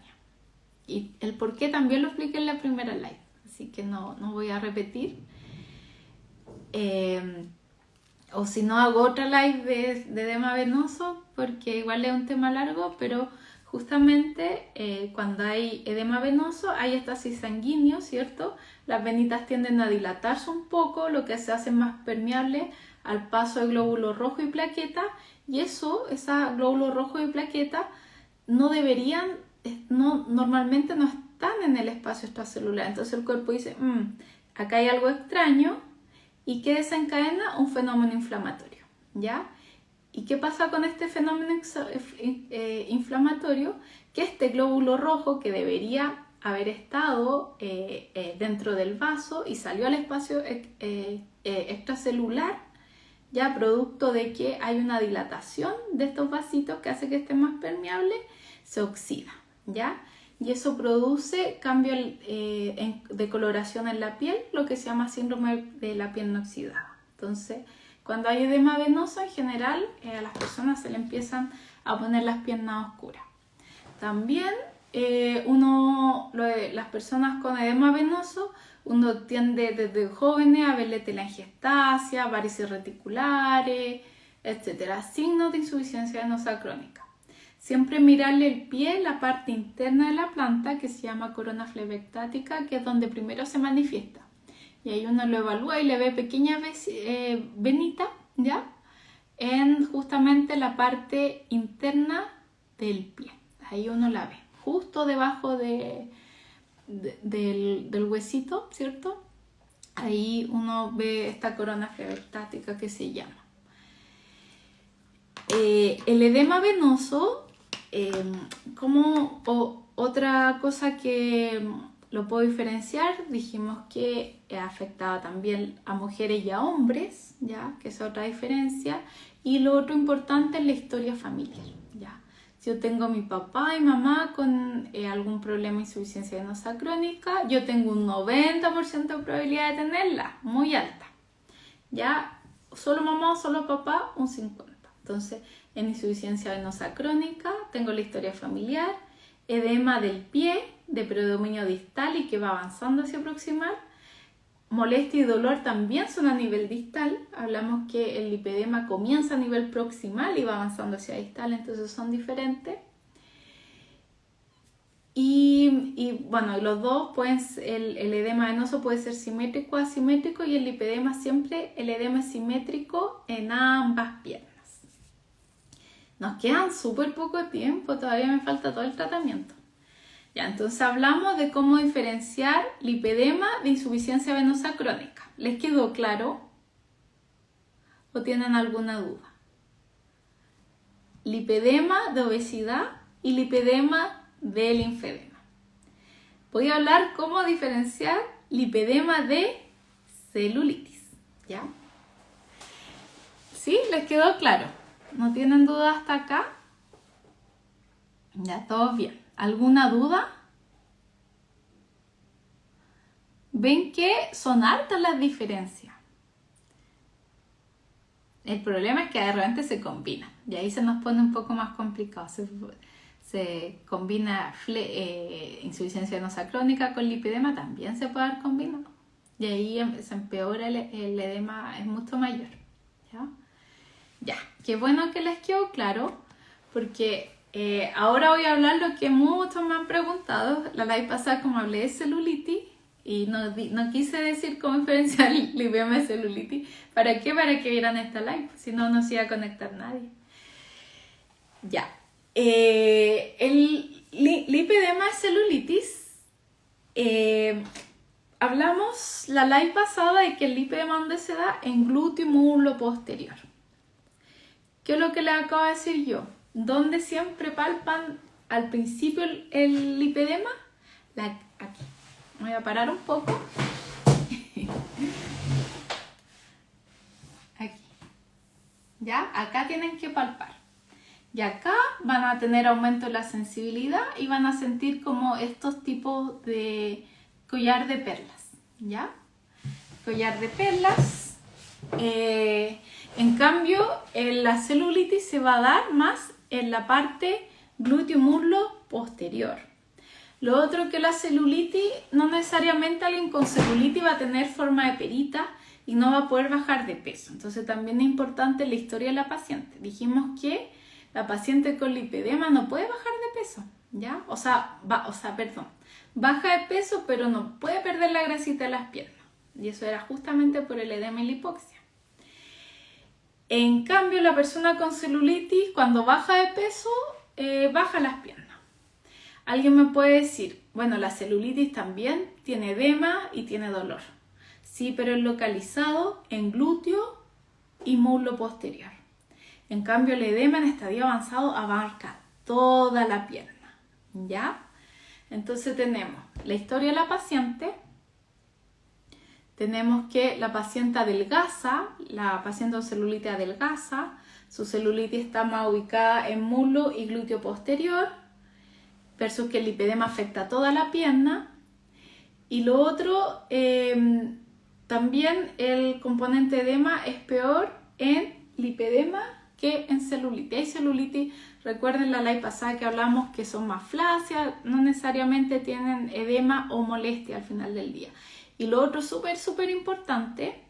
Y el por qué también lo expliqué en la primera live, así que no voy a repetir. O si no, hago otra live de edema venoso, porque igual es un tema largo, pero justamente cuando hay edema venoso hay éstasis sanguíneo, ¿cierto? Las venitas tienden a dilatarse un poco, lo que se hace más permeable al paso de glóbulos rojos y plaquetas, y esos glóbulos rojos y plaquetas normalmente no están en el espacio extracelular. Entonces el cuerpo dice, acá hay algo extraño, y que desencadena un fenómeno inflamatorio, ¿ya? ¿Y qué pasa con este fenómeno inflamatorio? Que este glóbulo rojo, que debería haber estado dentro del vaso y salió al espacio extracelular, ya producto de que hay una dilatación de estos vasitos que hace que esté más permeable, se oxida, ¿ya? Y eso produce cambio de coloración en la piel, lo que se llama síndrome de la piel no oxidada. Entonces, cuando hay edema venoso, en general, a las personas se le empiezan a poner las piernas oscuras. También, las personas con edema venoso, uno tiende desde jóvenes a verle telangiectasia, varices reticulares, etc. Signos de insuficiencia venosa crónica. Siempre mirarle el pie, la parte interna de la planta, que se llama corona flebectática, que es donde primero se manifiesta. Y ahí uno lo evalúa y le ve pequeñas venitas, ¿ya? En justamente la parte interna del pie. Ahí uno la ve, justo debajo del huesito, ¿cierto? Ahí uno ve esta corona flebectática que se llama. El edema venoso, otra cosa que lo puedo diferenciar, dijimos que afectaba también a mujeres y a hombres, ¿ya? Que es otra diferencia. Y lo otro importante es la historia familiar, ¿ya? Si yo tengo a mi papá y mamá con algún problema de insuficiencia venosa crónica, yo tengo un 90% de probabilidad de tenerla, muy alta, ¿ya? Solo mamá o solo papá, un 50%. Entonces, en insuficiencia venosa crónica tengo la historia familiar, edema del pie de predominio distal y que va avanzando hacia proximal, molestia y dolor también son a nivel distal. Hablamos que el lipedema comienza a nivel proximal y va avanzando hacia distal, entonces son diferentes. Y bueno, los dos el edema venoso puede ser simétrico o asimétrico, y el lipedema siempre, el edema es simétrico en ambas piernas. Nos quedan súper poco tiempo, todavía me falta todo el tratamiento. Ya, entonces hablamos de cómo diferenciar lipedema de insuficiencia venosa crónica. ¿Les quedó claro? ¿O tienen alguna duda? Lipedema de obesidad y lipedema de linfedema. Voy a hablar cómo diferenciar lipedema de celulitis, ¿ya? ¿Sí? ¿Les quedó claro? ¿No tienen duda hasta acá? Ya, todos bien. ¿Alguna duda? Ven que son hartas las diferencias. El problema es que de repente se combinan y ahí se nos pone un poco más complicado. Se combina insuficiencia venosa crónica con lipedema, también se puede haber combinado. Y ahí se empeora el edema, es mucho mayor. Ya, qué bueno que les quedó claro, porque ahora voy a hablar lo que muchos me han preguntado. La live pasada, como hablé de celulitis, y no quise decir cómo diferenciar lipedema de celulitis. ¿Para qué? Para que vieran esta live, si no, no se iba a conectar nadie. Ya. El lipedema de celulitis, hablamos la live pasada de que el lipedema donde se da en glúteo y muslo posterior. ¿Qué es lo que les acabo de decir yo? ¿Dónde siempre palpan al principio el lipedema? Aquí. Voy a parar un poco. Aquí. ¿Ya? Acá tienen que palpar. Y acá van a tener aumento de la sensibilidad y van a sentir como estos tipos de collar de perlas. ¿Ya? Collar de perlas. En cambio, la celulitis se va a dar más en la parte glúteo-muslo posterior. Lo otro que la celulitis, no necesariamente alguien con celulitis va a tener forma de perita y no va a poder bajar de peso. Entonces también es importante la historia de la paciente. Dijimos que la paciente con lipedema no puede bajar de peso, ¿ya? Baja de peso pero no puede perder la grasita de las piernas. Y eso era justamente por el edema y la hipoxia. En cambio, la persona con celulitis, cuando baja de peso, baja las piernas. Alguien me puede decir, bueno, la celulitis también tiene edema y tiene dolor. Sí, pero es localizado en glúteo y muslo posterior. En cambio, el edema en estadio avanzado abarca toda la pierna, ¿ya? Entonces tenemos la historia de la paciente. Tenemos que la paciente adelgaza, la paciente con celulitis adelgaza, su celulitis está más ubicada en muslo y glúteo posterior, versus que el lipedema afecta a toda la pierna. Y lo otro, también el componente edema es peor en lipedema que en celulitis. Hay celulitis, recuerden la live pasada que hablamos que son más flácidas, no necesariamente tienen edema o molestia al final del día. Y lo otro súper importante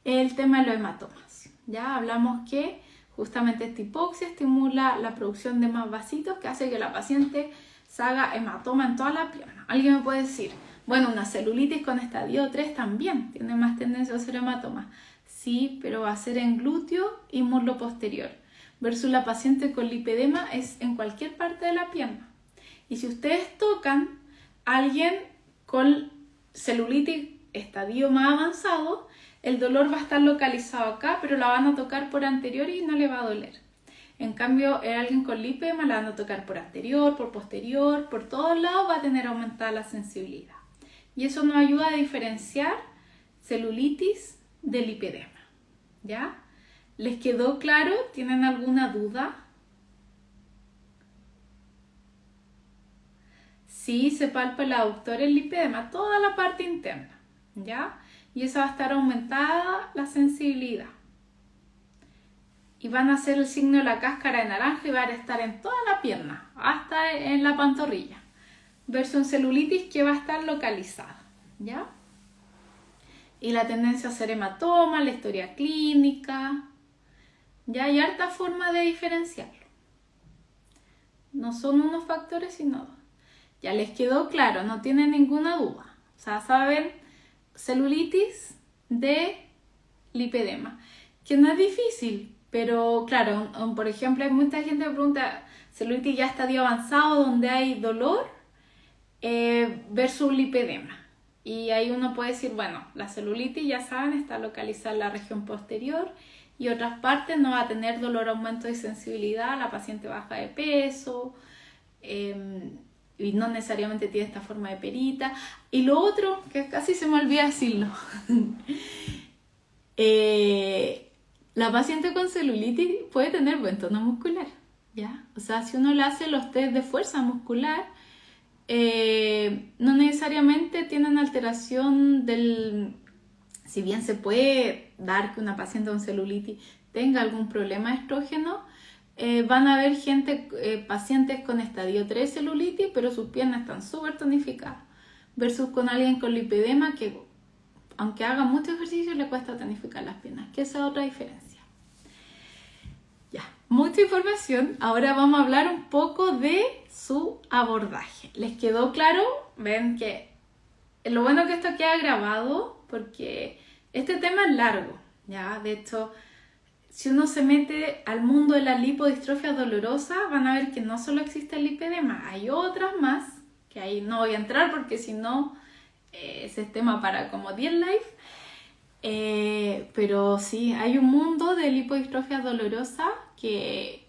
es el tema de los hematomas. Ya hablamos que justamente esta hipoxia estimula la producción de más vasitos que hace que la paciente se haga hematoma en toda la pierna. Alguien me puede decir, bueno, una celulitis con estadio 3 también tiene más tendencia a hacer hematoma. Sí, pero va a ser en glúteo y muslo posterior. Versus la paciente con lipedema es en cualquier parte de la pierna. Y si ustedes tocan a alguien con celulitis estadio más avanzado, el dolor va a estar localizado acá, pero la van a tocar por anterior y no le va a doler. En cambio, alguien con lipedema la van a tocar por anterior, por posterior, por todos lados va a tener aumentada la sensibilidad. Y eso nos ayuda a diferenciar celulitis de lipedema. ¿Ya? ¿Les quedó claro? ¿Tienen alguna duda? Sí, se palpa el aductor el lipedema, toda la parte interna. ¿Ya? Y esa va a estar aumentada la sensibilidad. Y van a hacer el signo de la cáscara de naranja y van a estar en toda la pierna, hasta en la pantorrilla. Versus en celulitis que va a estar localizada, ¿ya? Y la tendencia a hacer hematoma, la historia clínica, ya hay harta forma de diferenciarlo. No son unos factores, sino dos. Ya les quedó claro, no tienen ninguna duda. O sea, saben, celulitis de lipedema, que no es difícil. Pero claro, por ejemplo, hay mucha gente que pregunta, celulitis ya estadio avanzado donde hay dolor versus lipedema. Y ahí uno puede decir, bueno, la celulitis ya saben, está localizada en la región posterior y otras partes no va a tener dolor, aumento de sensibilidad, la paciente baja de peso y no necesariamente tiene esta forma de perita. Y lo otro, que casi se me olvida decirlo, la paciente con celulitis puede tener buen tono muscular, ¿ya? O sea, si uno le hace los test de fuerza muscular, no necesariamente tienen alteración si bien se puede dar que una paciente con celulitis tenga algún problema de estrógeno, van a haber pacientes con estadio 3 celulitis, pero sus piernas están súper tonificadas, versus con alguien con lipedema que, aunque haga mucho ejercicio, le cuesta tonificar las piernas, que esa es otra diferencia. Ya, mucha información. Ahora vamos a hablar un poco de su abordaje. ¿Les quedó claro? Ven que lo bueno que esto queda grabado, porque este tema es largo, ¿ya? De hecho, si uno se mete al mundo de la lipodistrofia dolorosa, van a ver que no solo existe el lipedema, hay otras más, que ahí no voy a entrar porque si no, ese es tema para como 10 live. Pero sí, hay un mundo de lipodistrofia dolorosa que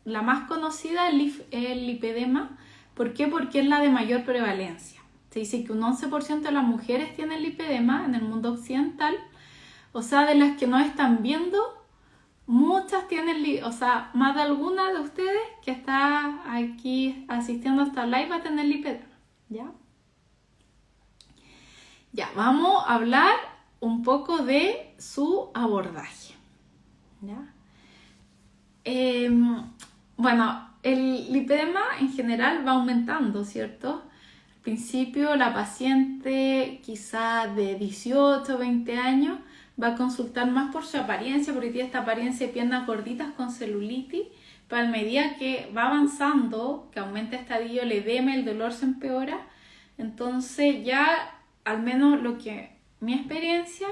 la más conocida es el lipedema. ¿Por qué? Porque es la de mayor prevalencia. Se dice que un 11% de las mujeres tienen lipedema en el mundo occidental. O sea, de las que no están viendo, muchas tienen, más de alguna de ustedes que está aquí asistiendo a esta live va a tener lipedema, ¿ya? Ya, vamos a hablar un poco de su abordaje, ¿ya? Bueno, el lipedema en general va aumentando, ¿cierto? Al principio la paciente quizá de 18 o 20 años va a consultar más por su apariencia, porque tiene esta apariencia de piernas gorditas con celulitis, pero a medida que va avanzando, que aumenta el estadio, el edema, el dolor se empeora, entonces ya, al menos mi experiencia,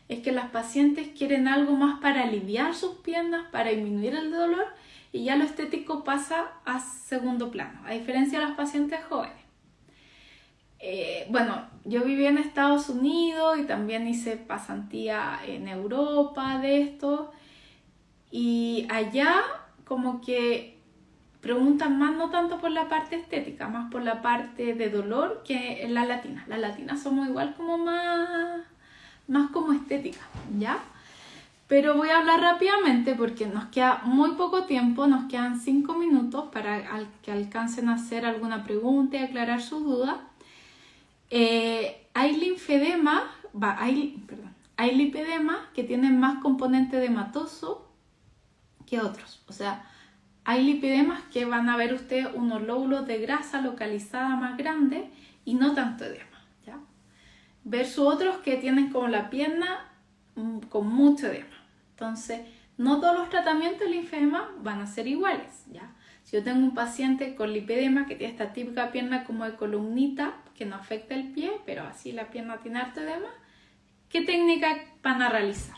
es que las pacientes quieren algo más para aliviar sus piernas, para disminuir el dolor, y ya lo estético pasa a segundo plano, a diferencia de las pacientes jóvenes. Bueno, yo viví en Estados Unidos y también hice pasantía en Europa de esto, y allá como que preguntan más no tanto por la parte estética, más por la parte de dolor que en la latina. Las latinas somos igual como más como estética, ¿ya? Pero voy a hablar rápidamente porque nos queda muy poco tiempo, nos quedan 5 minutos para que alcancen a hacer alguna pregunta y aclarar sus dudas. Hay lipedema que tienen más componente edematoso que otros. O sea, hay lipedemas que van a ver ustedes unos lóbulos de grasa localizada más grandes y no tanto edema, ¿ya? Versus otros que tienen como la pierna con mucho edema. Entonces, no todos los tratamientos de linfedema van a ser iguales, ¿ya? Si yo tengo un paciente con lipedema que tiene esta típica pierna como de columnita, que no afecta el pie, pero así la pierna tiene harto edema, ¿qué técnica van a realizar?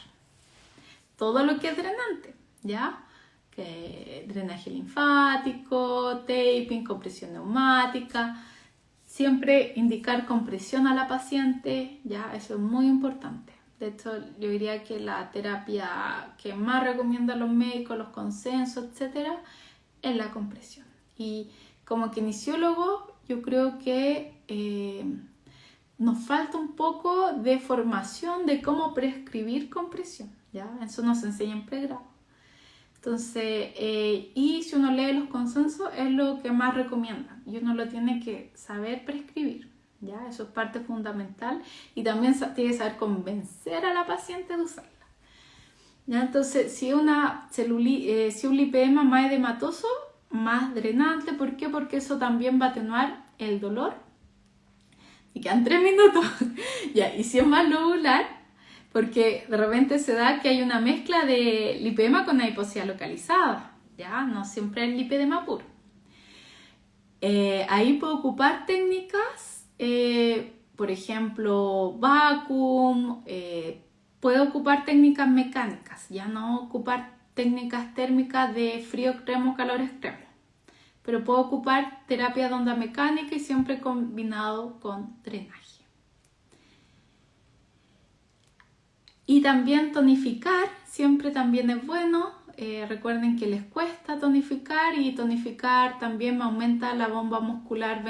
Todo lo que es drenante, ¿ya? Que drenaje linfático, taping, compresión neumática. Siempre indicar compresión a la paciente, ¿ya? Eso es muy importante. De hecho, yo diría que la terapia que más recomiendan los médicos, los consensos, etcétera, es la compresión. Y como kinesiólogo, yo creo que nos falta un poco de formación de cómo prescribir compresión, ¿ya? Eso nos enseña en pregrado. Entonces, y si uno lee los consensos, es lo que más recomiendan. Y uno lo tiene que saber prescribir, ¿ya? Eso es parte fundamental. Y también tiene que saber convencer a la paciente de usarla, ¿ya? Entonces, si un lipedema más edematoso, más drenante. ¿Por qué? Porque eso también va a atenuar el dolor. Y quedan 3 minutos. Ya, y si es más lobular, porque de repente se da que hay una mezcla de lipedema con adiposidad localizada, ¿ya? No siempre es lipedema puro. Ahí puedo ocupar técnicas, por ejemplo, vacuum, puedo ocupar técnicas mecánicas, ya no ocupar técnicas térmicas de frío extremo, calor extremo. Pero puedo ocupar terapia de onda mecánica y siempre combinado con drenaje. Y también tonificar, siempre también es bueno. Recuerden que les cuesta tonificar y tonificar también aumenta la bomba muscular,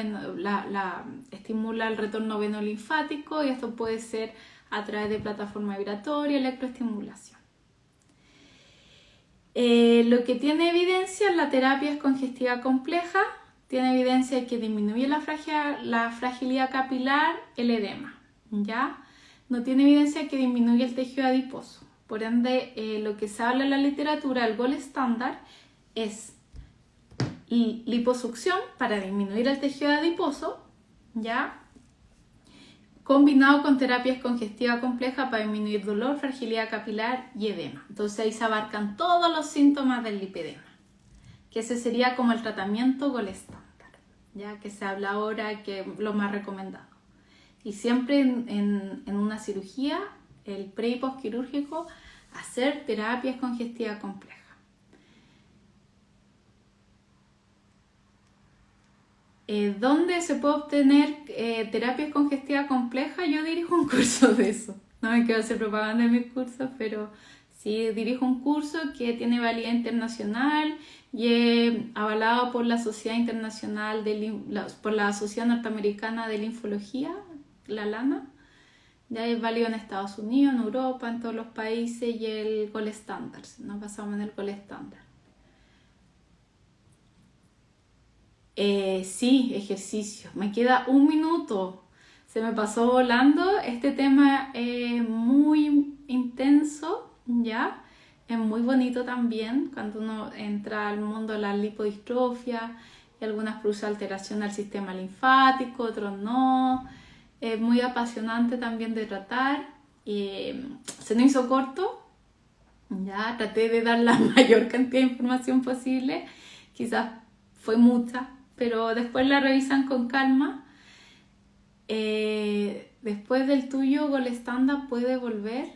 estimula el retorno venolinfático y esto puede ser a través de plataforma vibratoria, electroestimulación. Lo que tiene evidencia en la terapia es congestiva compleja, tiene evidencia de que disminuye la fragilidad capilar, el edema, ¿ya? No tiene evidencia de que disminuye el tejido adiposo. Por ende, lo que se habla en la literatura, el gold estándar, es liposucción para disminuir el tejido adiposo, ¿ya? Combinado con terapias congestivas complejas para disminuir dolor, fragilidad capilar y edema. Entonces ahí se abarcan todos los síntomas del lipedema, que ese sería como el tratamiento gold estándar, ya que se habla ahora que es lo más recomendado. Y siempre en una cirugía, el pre y postquirúrgico, hacer terapias congestivas complejas. ¿Dónde se puede obtener terapias congestivas complejas? Yo dirijo un curso de eso. No me quiero hacer propaganda de mis cursos, pero sí dirijo un curso que tiene validez internacional y es avalado por la Sociedad Internacional, por la Sociedad Norteamericana de Linfología, la LANA. Ya es válido en Estados Unidos, en Europa, en todos los países, y el gold estándar. Nos basamos en el gold estándar. Sí, ejercicio. Me queda 1 minuto. Se me pasó volando. Este tema es muy intenso, ¿ya? Es muy bonito también cuando uno entra al mundo de la lipodistrofia y algunas producen alteración al sistema linfático, otros no. Es muy apasionante también de tratar. Se nos hizo corto. Ya traté de dar la mayor cantidad de información posible. Quizás fue mucha, pero después la revisan con calma. Después del tuyo, gold estándar puede volver.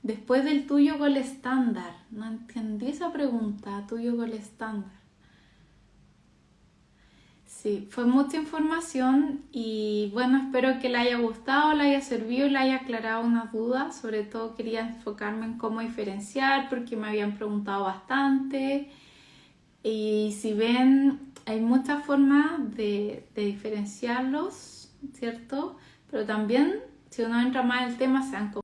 Después del tuyo, gold estándar. No entendí esa pregunta. Tuyo, gold estándar. Sí, fue mucha información y bueno, espero que le haya gustado, le haya servido y le haya aclarado unas dudas. Sobre todo quería enfocarme en cómo diferenciar porque me habían preguntado bastante. Y si ven, hay muchas formas de diferenciarlos, ¿cierto? Pero también, si uno entra más en el tema, se dan